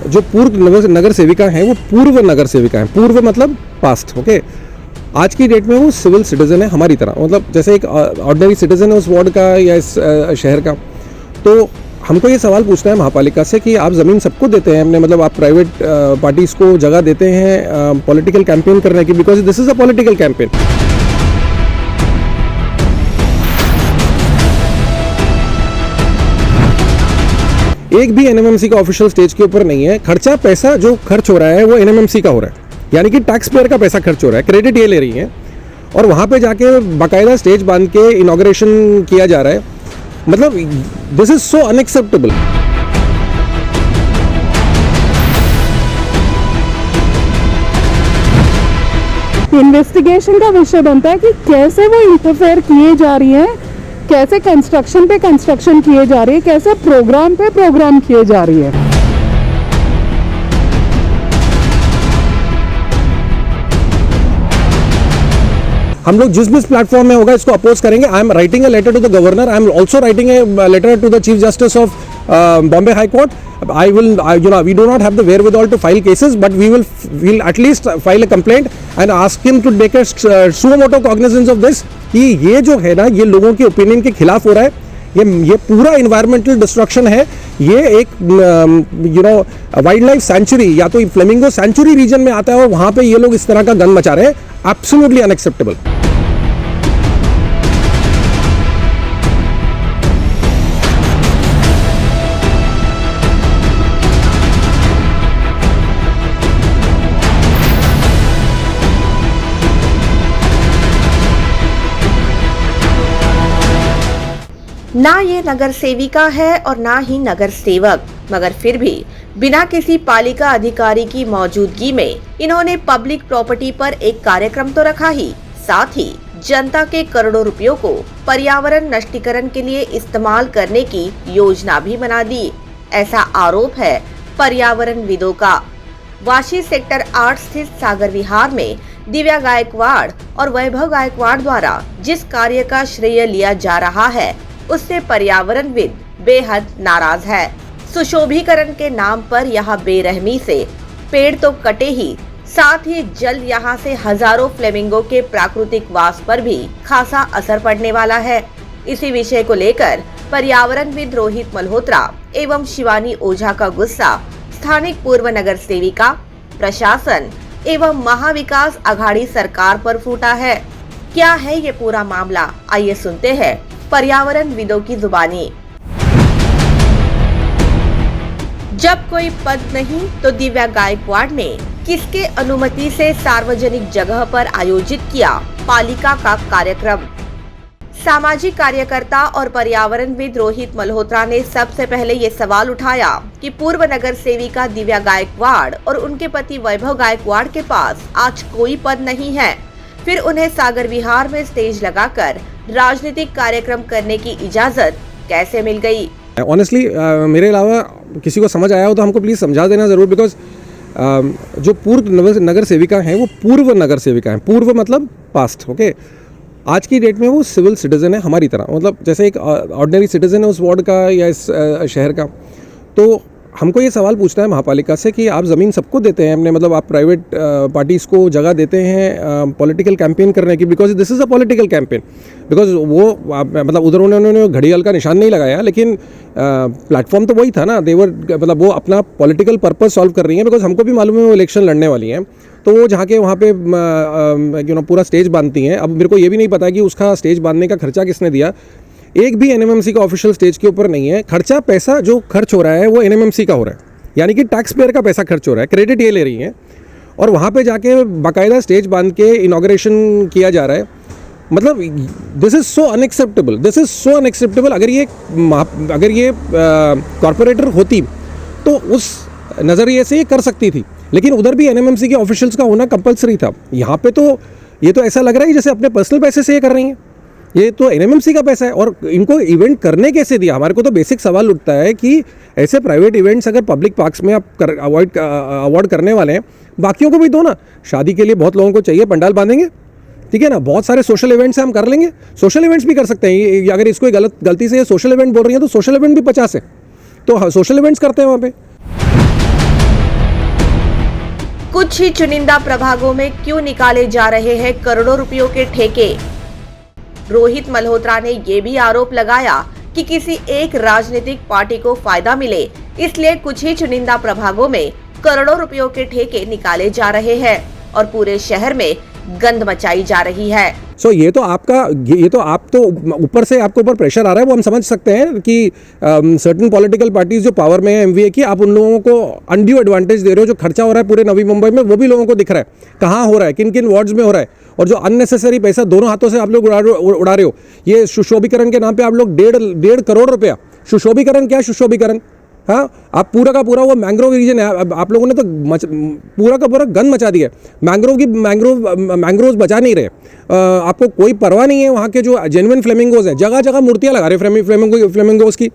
जो पूर्व नगर सेविका हैं वो पूर्व नगर सेविका हैं, पूर्व मतलब पास्ट, ओके। आज की डेट में वो सिविल सिटीजन है हमारी तरह, मतलब जैसे एक ऑर्डिनरी सिटीजन है उस वार्ड का या इस शहर का। तो हमको ये सवाल पूछना है महापालिका से कि आप ज़मीन सबको देते हैं अपने, मतलब आप प्राइवेट पार्टीज़ को जगह देते हैं पॉलिटिकल कैंपेन करने की, because this is a political campaign. एक भी एनएमएमसी का ऑफिशियल स्टेज के ऊपर नहीं है। खर्चा पैसा जो खर्च हो रहा है वो एनएमएमसी का हो रहा है, यानी कि टैक्स पेयर का पैसा खर्च हो रहा है, क्रेडिट ये ले रही हैं और वहाँ पे जाके बाकायदा स्टेज बांध के इनॉग्रेशन किया जा रहा है। मतलब this is so unacceptable. Investigation का विषय बनता है कि कैसे वो इंटरफेयर किए जा रही है, कैसे कंस्ट्रक्शन पे कंस्ट्रक्शन किए जा रही है, कैसे प्रोग्राम पे प्रोग्राम किए जा रही है। हम लोग जिस भी प्लेटफॉर्म में होगा इसको अपोज करेंगे। I am writing a letter to the governor, I am also writing a letter to the chief justice of Bombay High Court. We do not have the wherewithal to file cases, but we'll at least file a complaint and ask him to take a suo motu cognizance of this कि ये जो है ना, ये लोगों के opinion के खिलाफ हो रहा है। ये पूरा इन्वायरमेंटल डिस्ट्रक्शन है। ये एक वाइल्ड लाइफ सेंचुरी या तो फ्लेमिंगो सेंचुरी रीजन में आता है और वहाँ पे ये लोग इस तरह का गन मचा रहे हैं। Absolutely unacceptable. ना ये नगर सेविका है और ना ही नगर सेवक, मगर फिर भी बिना किसी पालिका अधिकारी की मौजूदगी में इन्होंने पब्लिक प्रॉपर्टी पर एक कार्यक्रम तो रखा ही, साथ ही जनता के करोड़ों रुपयों को पर्यावरण नष्टीकरण के लिए इस्तेमाल करने की योजना भी बना दी। ऐसा आरोप है पर्यावरणविदों का। वाशी सेक्टर 8 स्थित सागर विहार में दिव्या गायकवाड़ और वैभव गायकवाड़ द्वारा जिस कार्य का श्रेय लिया जा रहा है उससे पर्यावरणविद बेहद नाराज है। सुशोभीकरण के नाम पर यहाँ बेरहमी से पेड़ तो कटे ही, साथ ही जल्द यहाँ से हजारों फ्लेमिंगो के प्राकृतिक वास पर भी खासा असर पड़ने वाला है। इसी विषय को लेकर पर्यावरणविद रोहित मल्होत्रा एवं शिवानी ओझा का गुस्सा स्थानिक पूर्व नगर सेविका, प्रशासन एवं महाविकास अघाड़ी सरकार पर फूटा है। क्या है ये पूरा मामला, आइए सुनते हैं पर्यावरणविदों की जुबानी। जब कोई पद नहीं तो दिव्या गायकवाड़ ने किसके अनुमति से सार्वजनिक जगह पर आयोजित किया पालिका का कार्यक्रम? सामाजिक कार्यकर्ता और पर्यावरणविद रोहित मल्होत्रा ने सबसे पहले ये सवाल उठाया कि पूर्व नगर सेविका दिव्या गायकवाड़ और उनके पति वैभव गायकवाड़ के पास आज कोई पद नहीं है, फिर उन्हें सागर विहार में स्टेज लगाकर राजनीतिक कार्यक्रम करने की इजाजत कैसे मिल गई? ऑनेस्टली मेरे अलावा किसी को समझ आया हो तो हमको प्लीज़ समझा देना ज़रूर, बिकॉज जो पूर्व नगर सेविका हैं वो पूर्व नगर सेविका हैं, पूर्व मतलब पास्ट, ओके। आज की डेट में वो सिविल सिटीज़न है हमारी तरह, मतलब जैसे एक ऑर्डिनरी सिटीज़न है उस वार्ड का या इस शहर का। तो हमको ये सवाल पूछना है महापालिका से कि आप ज़मीन सबको देते हैं अपने, मतलब आप प्राइवेट पार्टीज़ को जगह देते हैं पॉलिटिकल कैंपेन करने की, because this is a political campaign. Because वो मतलब उधर उन्होंने घड़ियाल का निशान नहीं लगाया, लेकिन प्लेटफॉर्म तो वही था ना। देवर मतलब वो अपना पॉलिटिकल पर्पस सॉल्व कर रही हैं, बिकॉज हमको भी मालूम है वो इलेक्शन लड़ने वाली हैं। तो वो जाके वहाँ पे पूरा स्टेज बांधती हैं। अब मेरे को ये भी नहीं पता कि उसका स्टेज बांधने का खर्चा किसने दिया। एक भी एनएमएमसी का ऑफिशियल स्टेज के ऊपर नहीं है। खर्चा पैसा जो खर्च हो रहा है वो एनएमएमसी का हो रहा है, यानी कि टैक्स पेयर का पैसा खर्च हो रहा है, क्रेडिट ये ले रही हैं और वहाँ पे जाके बाकायदा स्टेज बांध के इनॉग्रेशन किया जा रहा है। मतलब this is so unacceptable, this is so unacceptable. अगर ये कॉरपोरेटर होती तो उस नज़रिए से ये कर सकती थी, लेकिन उधर भी एनएमएमसी के ऑफिशियल्स का होना कंपलसरी था। यहाँ पे तो ये तो ऐसा लग रहा है जैसे अपने पर्सनल पैसे से ये कर रही हैं। ये तो एनएमएमसी का पैसा है और इनको इवेंट करने कैसे दिया? हमारे को तो बेसिक सवाल उठता है कि ऐसे प्राइवेट इवेंट्स अगर पब्लिक पार्क्स में आप अवॉइड करने वाले हैं, बाकियों को भी दो ना। शादी के लिए बहुत लोगों को चाहिए, पंडाल बांधेंगे, ठीक है ना। बहुत सारे सोशल इवेंट्स हैं, हम कर लेंगे। सोशल इवेंट्स भी कर सकते हैं। अगर इसको गलती से ये सोशल इवेंट बोल रही है तो सोशल इवेंट भी 50 है, तो सोशल इवेंट्स करते हैं वहाँ पे। कुछ ही चुनिंदा प्रभागों में क्यों निकाले जा रहे हैं करोड़ों रुपयों के ठेके। रोहित मल्होत्रा ने ये भी आरोप लगाया कि किसी एक राजनीतिक पार्टी को फायदा मिले, इसलिए कुछ ही चुनिंदा प्रभागों में करोड़ों रुपयों के ठेके निकाले जा रहे हैं और पूरे शहर में गंद मचाई जा रही है। सो ये तो आप तो ऊपर से आपके ऊपर प्रेशर आ रहा है, वो हम समझ सकते हैं कि सर्टेन पॉलिटिकल पार्टीज जो पावर में है एमवीए की, आप उन लोगों को अनड्यू एडवांटेज दे रहे हो। जो खर्चा हो रहा है पूरे नवी मुंबई में वो भी लोगों को दिख रहा है, कहाँ हो रहा है, किन किन वार्ड्स में हो रहा है, और जो अननेसेसरी पैसा दोनों हाथों से आप लोग उड़ा रहे हो। ये सुशोभीकरण के नाम पे आप लोग 1.5 करोड़ रुपया, सुशोभीकरण क्या सुशोभीकरण, हाँ, आप पूरा का पूरा वो मैंग्रोव रीजन है, आप लोगों ने तो पूरा का पूरा गंद मचा दिया। मैंग्रोव्स बचा नहीं रहे, आपको कोई परवाह नहीं है। वहाँ के जो जेन्युइन फ्लेमिंगोज हैं, जगह जगह मूर्तियाँ लगा रहे फ्लेमिंगोज की।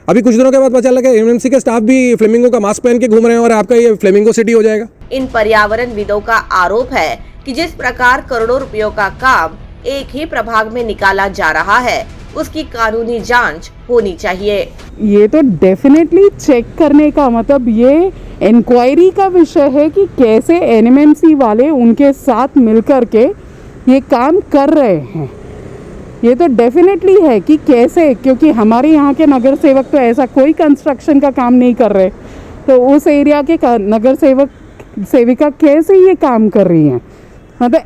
अभी कुछ दिनों के बाद पता लगा एमएमसी के स्टाफ भी फ्लेमिंगो का मास्क पहन के घूम रहे हैं और आपका ये फ्लेमिंगो सिटी हो जाएगा। इन पर्यावरण विदों का आरोप है कि जिस प्रकार करोड़ों रुपयों का काम एक ही प्रभाग में निकाला जा रहा है, उसकी कानूनी जांच होनी चाहिए। ये तो डेफिनेटली चेक करने का मतलब ये इंक्वायरी का विषय है कि कैसे एनएमएमसी वाले उनके साथ मिलकर के ये काम कर रहे हैं। ये तो डेफिनेटली है कि कैसे, क्योंकि हमारे यहाँ के नगर सेवक तो ऐसा कोई कंस्ट्रक्शन का काम नहीं कर रहे, तो उस एरिया के नगर सेविका कैसे ये काम कर रही हैं। मतलब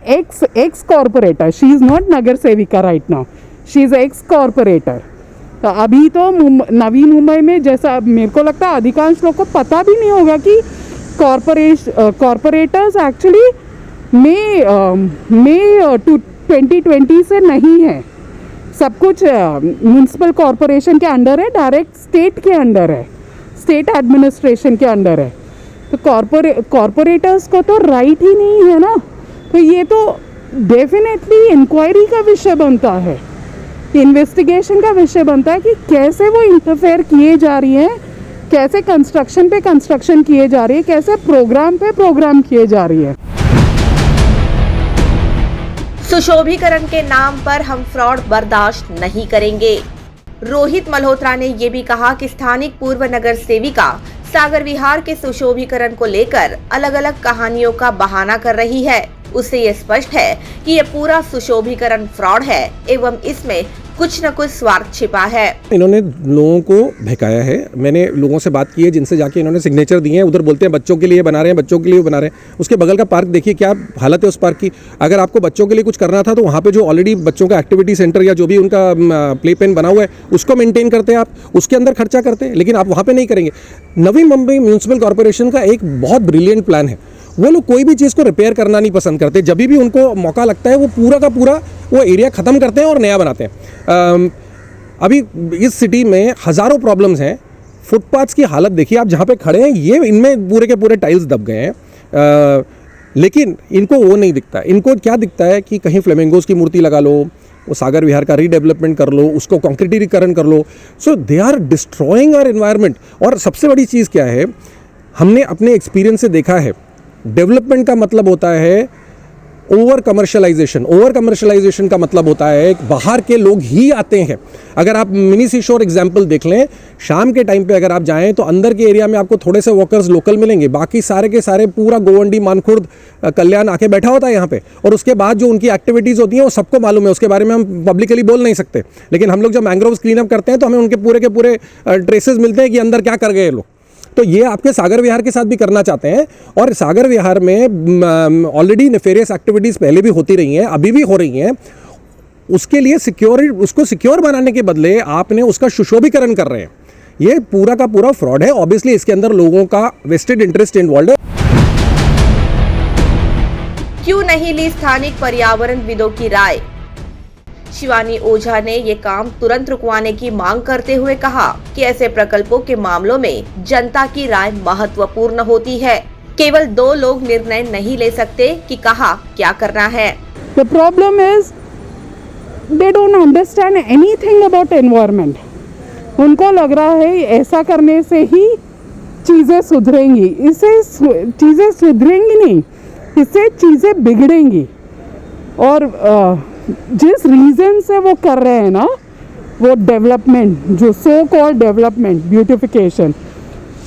ex corporator, she is not nagar sevika right now, she is ex corporator. तो अभी तो नवी मुंबई में, जैसा मेरे को लगता है अधिकांश लोग को पता भी नहीं होगा कि कॉर्पोरेटर्स एक्चुअली मई 2020 से नहीं है। सब कुछ म्यूनसिपल कॉरपोरेशन के अंडर है, डायरेक्ट स्टेट के अंडर है, स्टेट एडमिनिस्ट्रेशन के अंडर है। तो कॉरपोरेटर्स को तो राइट ही नहीं है ना। तो ये तो डेफिनेटली इंक्वायरी का विषय बनता है, इन्वेस्टिगेशन का विषय बनता है कि कैसे वो इंटरफेयर किए जा रही हैं, कैसे कंस्ट्रक्शन पे कंस्ट्रक्शन किए जा रही है, कैसे प्रोग्राम पे प्रोग्राम किए जा रही है। सुशोभीकरण के नाम पर हम फ्रॉड बर्दाश्त नहीं करेंगे। रोहित मल्होत्रा ने ये भी कहा कि स्थानिक पूर्व नगर सेविका सागर विहार के सुशोभीकरण को लेकर अलग अलग कहानियों का बहाना कर रही है। उससे ये स्पष्ट है कि ये पूरा सुशोभीकरण फ्रॉड है एवं इसमें कुछ न कुछ स्वार्थ छिपा है। इन्होंने लोगों को बहकाया है। मैंने लोगों से बात की है जिनसे जाके इन्होंने सिग्नेचर दिए हैं। उधर बोलते हैं बच्चों के लिए बना रहे हैं, बच्चों के लिए बना रहे हैं। उसके बगल का पार्क देखिए क्या हालत है उस पार्क की। अगर आपको बच्चों के लिए कुछ करना था तो वहाँ पे जो ऑलरेडी बच्चों का एक्टिविटी सेंटर या जो भी उनका प्ले पेन बना हुआ है उसको मेंटेन करते हैं आप, उसके अंदर खर्चा करते हैं, लेकिन आप वहाँ पे नहीं करेंगे। नवी मुंबई म्यूनसिपल कॉर्पोरेशन का एक बहुत ब्रिलियंट प्लान है। वो लोग कोई भी चीज़ को रिपेयर करना नहीं पसंद करते। जब भी उनको मौका लगता है वो पूरा का पूरा वो एरिया ख़त्म करते हैं और नया बनाते हैं। अभी इस सिटी में हज़ारों प्रॉब्लम्स हैं। फुटपाथ्स की हालत देखिए आप, जहाँ पे खड़े हैं ये इनमें पूरे के पूरे टाइल्स दब गए हैं, लेकिन इनको वो नहीं दिखता। इनको क्या दिखता है कि कहीं फ्लेमिंगोज की मूर्ति लगा लो, वो सागर विहार का रीडेवलपमेंट कर लो, उसको कॉन्क्रीटीकरण कर लो। So they are destroying our environment. और सबसे बड़ी चीज़ क्या है, हमने अपने एक्सपीरियंस से देखा है, डेवलपमेंट का मतलब होता है ओवर कमर्शलाइजेशन। ओवर कमर्शलाइजेशन का मतलब होता है बाहर के लोग ही आते हैं। अगर आप मिनी सीशोर एग्जाम्पल देख लें, शाम के टाइम पे अगर आप जाएं तो अंदर के एरिया में आपको थोड़े से वर्कर्स लोकल मिलेंगे, बाकी सारे के सारे पूरा गोवंडी, मानखुर्द, कल्याण आके बैठा होता है यहाँ पे। और उसके बाद जो उनकी एक्टिविटीज़ होती हैं वो सबको मालूम है, उसके बारे में हम पब्लिकली बोल नहीं सकते। लेकिन हम लोग जब मैंग्रोव्स क्लीन अप करते हैं तो हमें उनके पूरे के पूरे ट्रेसेस मिलते हैं कि अंदर क्या कर गए लोग। तो ये आपके सागर विहार के साथ भी करना चाहते हैं। और सागर विहार में ऑलरेडी नेफेरियस एक्टिविटीज़ पहले भी होती रही हैं, अभी भी हो रही हैं। उसके लिए उसको सिक्योर बनाने के बदले आपने उसका सुशोभीकरण कर रहे हैं। ये पूरा का पूरा फ्रॉड है। ऑब्वियसली इसके अंदर लोगों का वेस्टेड इंटरेस्ट इन्वॉल्व है। क्यों नहीं ली स्थानिक पर्यावरणविदों की राय? शिवानी ओझा ने ये काम तुरंत रुकवाने की मांग करते हुए कहा कि ऐसे प्रकल्पों के मामलों में जनता की राय महत्वपूर्ण होती है। केवल 2 लोग निर्णय नहीं ले सकते कि कहाँ क्या करना है। The problem is they don't understand anything about environment. उनको लग रहा है ऐसा करने से ही चीज़ें सुधरेंगी। इससे चीज़ें सुधरेंगी नहीं, इससे चीज़ें बिगड़ेंगी। और जिस रीज़न से वो कर रहे हैं ना, वो डेवलपमेंट, जो सो कॉल्ड डेवलपमेंट, ब्यूटिफिकेशन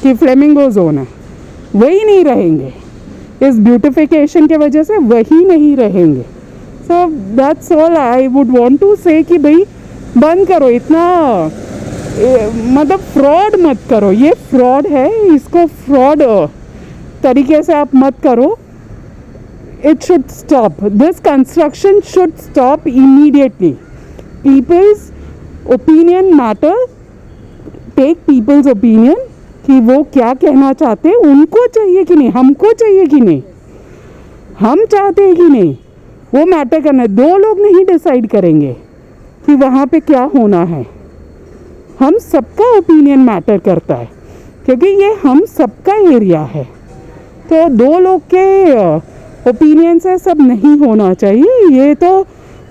की फ्लेमिंगो जोन है, वही नहीं रहेंगे। इस ब्यूटिफिकेशन के वजह से वही नहीं रहेंगे. So that's all I would want to say कि भाई बंद करो इतना, मतलब फ्रॉड मत करो. ये फ्रॉड है, इसको फ्रॉड तरीके से आप मत करो. It should stop. This construction should stop immediately. People's opinion matters. Take people's opinion कि वो क्या कहना चाहते हैं, उनको चाहिए कि नहीं, हमको चाहिए कि नहीं, हम चाहते हैं कि नहीं, वो मैटर करना है. 2 लोग नहीं डिसाइड करेंगे कि वहाँ पे क्या होना है. हम सबका ओपिनियन मैटर करता है क्योंकि ये हम सबका एरिया है. तो 2 लोग के ओपिनियन से सब नहीं होना चाहिए. ये तो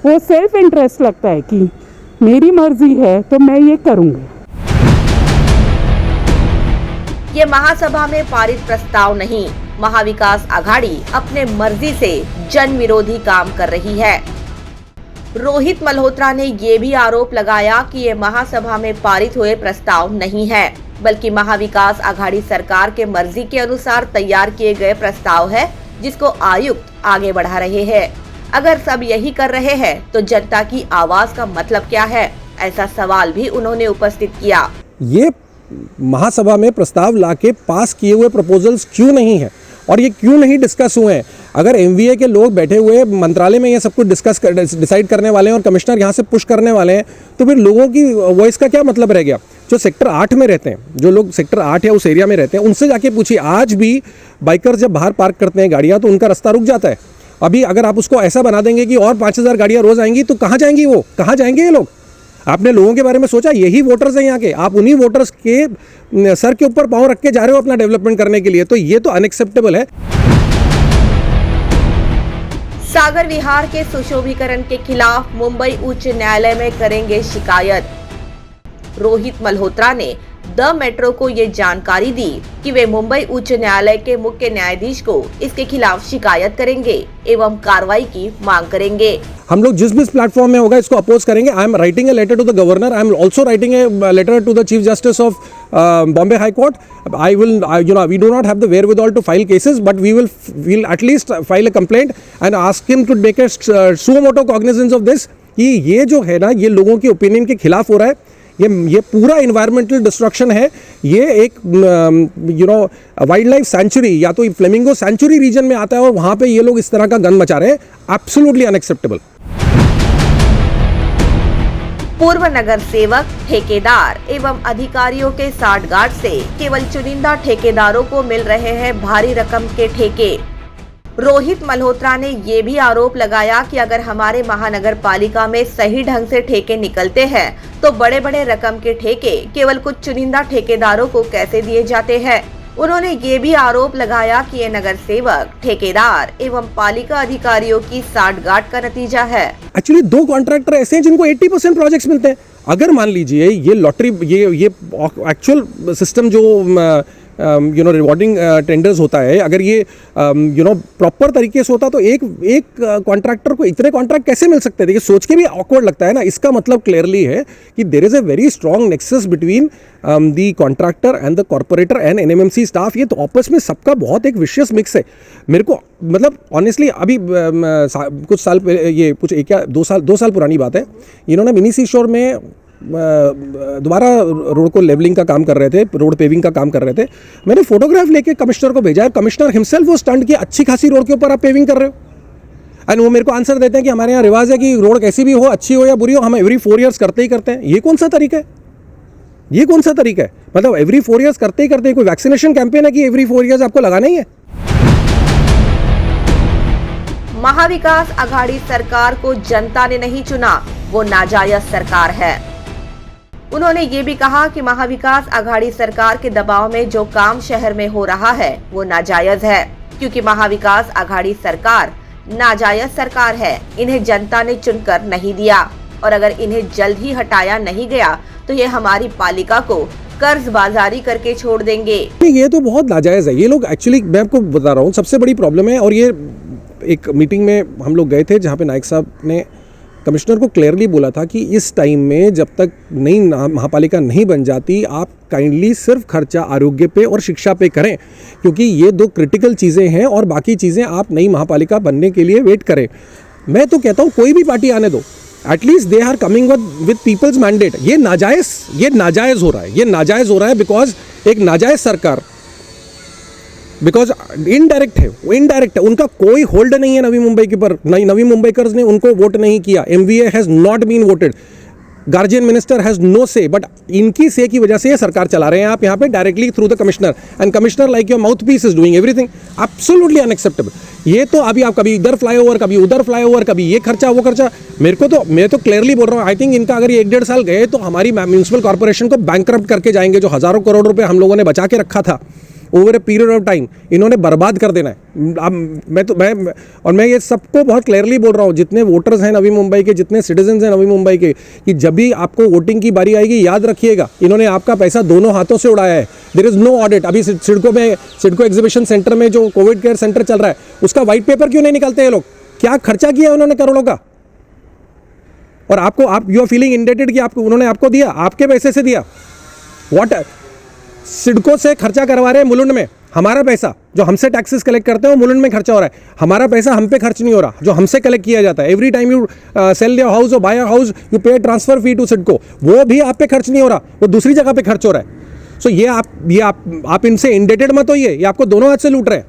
वो सेल्फ इंटरेस्ट लगता है कि मेरी मर्जी है तो मैं ये करूँगी. ये महासभा में पारित प्रस्ताव नहीं, महाविकास आघाड़ी अपने मर्जी से जन विरोधी काम कर रही है. रोहित मल्होत्रा ने ये भी आरोप लगाया कि ये महासभा में पारित हुए प्रस्ताव नहीं है, बल्कि महाविकास आघाड़ी सरकार के मर्जी के अनुसार तैयार किए गए प्रस्ताव है, जिसको आयुक्त आगे बढ़ा रहे हैं. अगर सब यही कर रहे हैं तो जनता की आवाज का मतलब क्या है, ऐसा सवाल भी उन्होंने उपस्थित किया. ये महासभा में प्रस्ताव लाके पास किए हुए प्रपोजल्स क्यों नहीं है और ये क्यों नहीं डिस्कस हुए हैं? अगर एमवीए के लोग बैठे हुए मंत्रालय में ये सब कुछ डिसाइड करने वाले हैं और कमिश्नर यहाँ से पुश करने वाले हैं, तो फिर लोगों की वॉइस का क्या मतलब रह गया? जो सेक्टर 8 में रहते हैं, जो लोग सेक्टर 8 या उस एरिया में रहते हैं, उनसे जाके पूछिए. आज भी बाइकर जब बाहर पार्क करते हैं गाड़ियाँ तो उनका रास्ता रुक जाता है. अभी अगर आप उसको ऐसा बना देंगे कि और 5000 गाड़ियाँ रोज आएंगी तो कहाँ जाएंगी वो, कहाँ जाएंगे ये लोग? आपने लोगों के बारे में सोचा? यही वोटर्स हैं यहाँ के. आप उन्हीं वोटर्स के सर के ऊपर पाँव रख के जा रहे हो अपना डेवलपमेंट करने के लिए. तो ये तो अनएक्सेप्टेबल है. सागर विहार के सुशोभीकरण के खिलाफ मुंबई उच्च न्यायालय में करेंगे शिकायत. रोहित मल्होत्रा ने द मेट्रो को ये जानकारी दी कि वे मुंबई उच्च न्यायालय के मुख्य न्यायाधीश को इसके खिलाफ शिकायत करेंगे एवं कार्रवाई की मांग करेंगे. हम लोग जिस भी प्लेटफॉर्म में होगा इसको अपोज करेंगे. I am writing a letter to the governor. I am also writing a letter to the chief justice of Bombay high court. I will we do not have the wherewithal to file cases, but we will at least file a complaint and ask him to take a suo motu cognizance of this कि ये जो है ना, ये लोगों के opinion के खिलाफ हो रहा है. ये पूरा इन्वायरमेंटल डिस्ट्रक्शन है. ये एक वाइल्ड लाइफ सेंचुरी या तो फ्लेमिंगो सेंचुरी रीजन में आता है और वहां पे ये लोग इस तरह का गंद मचा रहे हैं. Absolutely unacceptable. पूर्व नगर सेवक, ठेकेदार एवं अधिकारियों के साठगांठ से केवल चुनिंदा ठेकेदारों को मिल रहे हैं भारी रकम के ठेके. रोहित मल्होत्रा ने ये भी आरोप लगाया कि अगर हमारे महानगर पालिका में सही ढंग से ठेके निकलते हैं तो बड़े बड़े रकम के ठेके केवल कुछ चुनिंदा ठेकेदारों को कैसे दिए जाते हैं. उन्होंने ये भी आरोप लगाया कि ये नगर सेवक, ठेकेदार एवं पालिका अधिकारियों की साठगांठ का नतीजा है. एक्चुअली 2 कॉन्ट्रैक्टर ऐसे हैं जिनको 80% प्रोजेक्ट्स मिलते हैं. अगर मान लीजिए ये लॉटरी, ये एक्चुअल सिस्टम जो रिवॉर्डिंग टेंडर्स होता है, अगर ये प्रॉपर तरीके से होता तो एक कॉन्ट्रैक्टर को इतने कॉन्ट्रैक्ट कैसे मिल सकते थे? ये सोच के भी ऑकवर्ड लगता है ना. इसका मतलब क्लियरली है कि there is a very strong nexus between the contractor and the corporator and NMMC staff. ये तो आपस में सबका बहुत एक विशियस मिक्स है. मेरे को मतलब ऑनेस्टली अभी कुछ साल पहले, ये कुछ 2 साल पुरानी बात है, इन्होंने मिनी सीशोर में दोबारा रोड को लेवलिंग का काम कर रहे थे, रोड पेविंग का काम कर रहे थे. मैंने फोटोग्राफ लेके कमिश्नर को भेजा है. कमिश्नर हिमसेल्फ वो स्टंट किया, अच्छी खासी रोड के ऊपर आप पेविंग कर रहे हो. एंड वो मेरे को आंसर देते हैं कि हमारे यहाँ रिवाज है कि रोड कैसी भी हो, अच्छी हो या बुरी हो, हम एवरी 4 ईयर्स करते ही करते हैं. ये कौन सा तरीका है? ये कौन सा तरीका है? मतलब एवरी 4 ईयर्स करते ही करते हैं. कोई वैक्सीनेशन कैंपेन है कि एवरी 4 ईयर्स आपको लगाना ही है? महाविकास आघाड़ी सरकार को जनता ने नहीं चुना, वो नाजायज सरकार है. उन्होंने ये भी कहा कि महाविकास आघाड़ी सरकार के दबाव में जो काम शहर में हो रहा है वो नाजायज है, क्योंकि महाविकास आघाड़ी सरकार नाजायज सरकार है. इन्हें जनता ने चुनकर नहीं दिया और अगर इन्हें जल्द ही हटाया नहीं गया तो ये हमारी पालिका को कर्ज बाजारी करके छोड़ देंगे. ये तो बहुत नाजायज है. ये लोग एक्चुअली, मैं आपको बता रहा हूँ, सबसे बड़ी प्रॉब्लम है. और ये एक मीटिंग में हम लोग गए थे जहाँ पे नायक साहब ने कमिश्नर को क्लियरली बोला था कि इस टाइम में जब तक नई महापालिका नहीं बन जाती, आप काइंडली सिर्फ खर्चा आरोग्य पे और शिक्षा पे करें, क्योंकि ये 2 क्रिटिकल चीज़ें हैं और बाकी चीज़ें आप नई महापालिका बनने के लिए वेट करें। मैं तो कहता हूँ कोई भी पार्टी आने दो, at least they are coming with people's mandate. ये नाजायज़ हो रहा है बिकॉज एक नाजायज़ सरकार, बिकॉज इनडायरेक्ट है, उनका कोई होल्ड नहीं है नवी मुंबई के पर। नवी मुंबईकर्स ने उनको वोट नहीं किया, MVA has not been voted, guardian minister has no say, but इनकी से की वजह से ये सरकार चला रहे हैं आप यहाँ पे directly through the commissioner, and commissioner like your mouthpiece is doing everything. Absolutely unacceptable. ये तो अभी आप कभी इधर फ्लाईओवर, कभी उधर फ्लाईओवर, कभी ये खर्चा वो खर्चा। मैं तो क्लियरली बोल रहा हूँ, आई थिंक इनका अगर ये 1-1.5 साल गए तो हमारी म्यूनिसिपल कॉर्पोरेशन को बैंकरप्ट करके जाएंगे। जो हज़ारों करोड़ रुपए हम लोगों ने बचा के रखा था over a period of time, इन्होंने बर्बाद कर देना है। अब मैं ये सबको बहुत क्लियरली बोल रहा हूँ, जितने वोटर्स हैं नवी मुंबई के, जितने सिटीजन्स हैं नवी मुंबई के, कि जब भी आपको वोटिंग की बारी आएगी, याद रखिएगा इन्होंने आपका पैसा दोनों हाथों से उड़ाया है। There is no audit. अभी सिडको एग्जीबिशन सेंटर में जो कोविड केयर सेंटर चल रहा है, उसका व्हाइट पेपर क्यों नहीं निकालते ये लोग? क्या खर्चा किया उन्होंने करोड़ों का? और आप यू आर फीलिंग इंडेटेड कि उन्होंने आपको दिया, आपके पैसे से दिया। व्हाट? सिडको से खर्चा करवा रहे हैं मुलुंड में, हमारा पैसा जो हमसे टैक्सेस कलेक्ट करते हैं वो मुलुंड में खर्चा हो रहा है, हमारा पैसा हम पे खर्च नहीं हो रहा, जो हमसे कलेक्ट किया जाता है। Every time you sell your house और बाय अ हाउस, यू पे ट्रांसफर फी टू सिडको, वो भी आप पे खर्च नहीं हो रहा, वो दूसरी जगह पे खर्च हो रहा है। सो ये आप इनसे इंडेटेड मत होइए, ये आपको दोनों हाथ से लूट रहे हैं।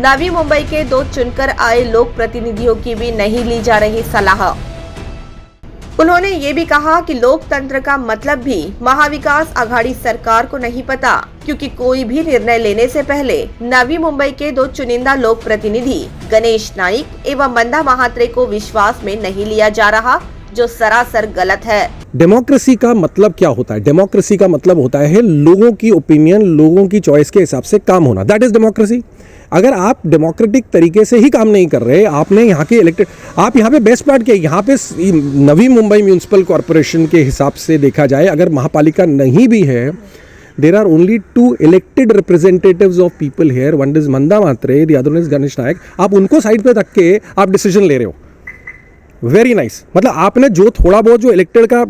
नवी मुंबई के 2 चुनकर आए लोक प्रतिनिधियों की भी नहीं ली जा रही सलाह। उन्होंने ये भी कहा कि लोकतंत्र का मतलब भी महाविकास आघाड़ी सरकार को नहीं पता, क्योंकि कोई भी निर्णय लेने से पहले नवी मुंबई के 2 चुनिंदा लोक प्रतिनिधि गणेश नाइक एवं मंदा महात्रे को विश्वास में नहीं लिया जा रहा, जो सरासर गलत है। डेमोक्रेसी का मतलब क्या होता है? डेमोक्रेसी का मतलब होता है लोगों की ओपिनियन, लोगों की चॉइस के हिसाब से काम होना। That is democracy. अगर आप डेमोक्रेटिक तरीके से ही काम नहीं कर रहे, आपने यहाँ के इलेक्टेड, आप यहाँ पे बेस्ट पार्ट के, यहाँ पे नवी मुंबई म्यूनिसिपल कॉर्पोरेशन के हिसाब से देखा जाए, अगर महापालिका नहीं भी है, there are only 2 elected representatives of people here, one is Manda Mhatre, the other is Ganesh Naik. आप उनको साइड पे रख के आप डिसीजन ले रहे हो। Very nice. मतलब आपने जो थोड़ा बहुत जो इलेक्टेड का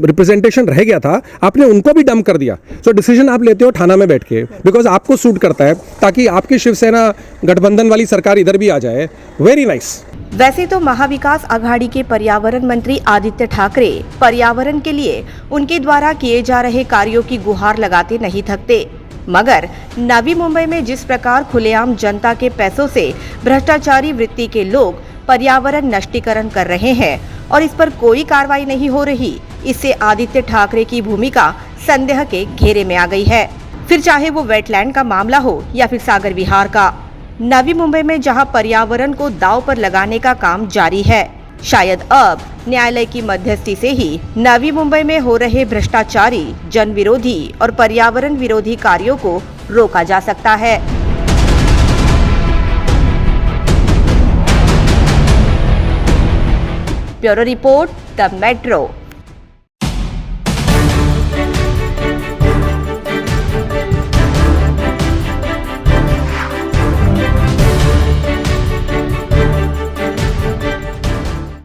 रिप्रेजेंटेशन रह गया था, आपने उनको भी डंप कर दिया। सो डिसीजन आप लेते हो थाना में बैठ के, बिकॉज आपको सूट करता है, ताकि आपकी शिवसेना गठबंधन वाली सरकार इधर भी आ जाए। Very nice. वैसे तो महाविकास आघाड़ी के पर्यावरण मंत्री आदित्य ठाकरे पर्यावरण के लिए उनके द्वारा किए जा रहे कार्यों की गुहार लगाते नहीं थकते, मगर नवी मुंबई में जिस प्रकार खुलेआम जनता के पैसों से भ्रष्टाचारी वृत्ति के लोग पर्यावरण नष्टीकरण कर रहे हैं और इस पर कोई कार्रवाई नहीं हो रही, इससे आदित्य ठाकरे की भूमिका संदेह के घेरे में आ गई है। फिर चाहे वो वेटलैंड का मामला हो या फिर सागर विहार का, नवी मुंबई में जहां पर्यावरण को दांव पर लगाने का काम जारी है, शायद अब न्यायालय की मध्यस्थी से ही नवी मुंबई में हो रहे भ्रष्टाचारी, जन विरोधी और पर्यावरण विरोधी कार्यों को रोका जा सकता है। Bureau report, the metro.